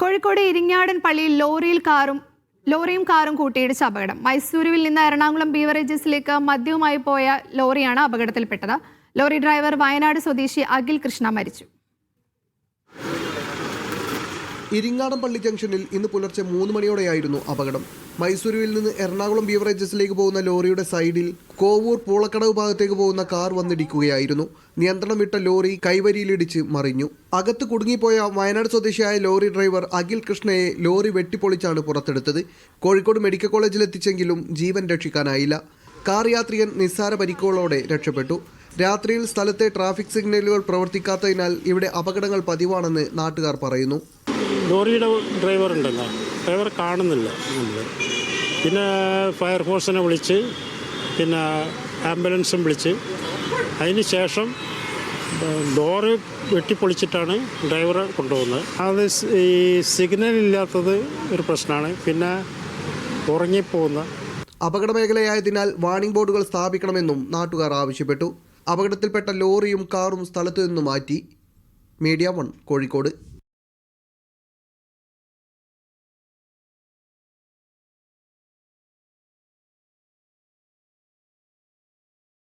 കോഴിക്കോട് ഇരിങ്ങാടൻ പള്ളിയിൽ ലോറിയും കാറും കൂട്ടിയിടിച്ച അപകടം. മൈസൂരുവിൽ നിന്ന് എറണാകുളം ബീവറേജസിലേക്ക് മദ്യവുമായി പോയ ലോറിയാണ് അപകടത്തിൽപ്പെട്ടത്. ലോറി ഡ്രൈവർ വയനാട് സ്വദേശി അഖിൽ കൃഷ്ണ മരിച്ചു. ഇരിങ്ങാടൻ പള്ളി ജംഗ്ഷനിൽ ഇന്ന് പുലർച്ചെ 3 മണിയോടെയായിരുന്നു അപകടം. മൈസൂരുവിൽ നിന്ന് എറണാകുളം ബീവറേജസിലേക്ക് പോകുന്ന ലോറിയുടെ സൈഡിൽ കോവൂർ പൂളക്കടവ് ഭാഗത്തേക്ക് പോകുന്ന കാർ വന്നിടിക്കുകയായിരുന്നു. നിയന്ത്രണം വിട്ട ലോറി കൈവരിയിലിടിച്ച് മറിഞ്ഞു. അകത്ത് കുടുങ്ങിപ്പോയ വയനാട് സ്വദേശിയായ ലോറി ഡ്രൈവർ അഖിൽ കൃഷ്ണയെ ലോറി വെട്ടിപ്പൊളിച്ചാണ് പുറത്തെടുത്തത്. കോഴിക്കോട് മെഡിക്കൽ കോളേജിൽ എത്തിച്ചെങ്കിലും ജീവൻ രക്ഷിക്കാനായില്ല. കാർ യാത്രികൻ നിസ്സാര പരിക്കുകളോടെ രക്ഷപ്പെട്ടു. രാത്രിയിൽ സ്ഥലത്തെ ട്രാഫിക് സിഗ്നലുകൾ പ്രവർത്തിക്കാത്തതിനാൽ ഇവിടെ അപകടങ്ങൾ പതിവാണെന്ന് നാട്ടുകാർ പറയുന്നു. ലോറിയുടെ ഡ്രൈവർ കാണുന്നില്ല. പിന്നെ ഫയർഫോഴ്സിനെ വിളിച്ച് പിന്നെ ആംബുലൻസും വിളിച്ച് അതിന് ശേഷം ഡോറ് വെട്ടിപ്പൊളിച്ചിട്ടാണ് ഡ്രൈവറെ കൊണ്ടുപോകുന്നത്. അത് ഈ സിഗ്നൽ ഇല്ലാത്തത് ഒരു പ്രശ്നമാണ്. പിന്നെ ഉറങ്ങിപ്പോകുന്ന അപകട മേഖലയായതിനാൽ വാർണിംഗ് ബോർഡുകൾ സ്ഥാപിക്കണമെന്നും നാട്ടുകാർ ആവശ്യപ്പെട്ടു. അപകടത്തിൽപ്പെട്ട ലോറിയും കാറും സ്ഥലത്തു നിന്ന് മാറ്റി. മീഡിയ 1 കോഴിക്കോട്.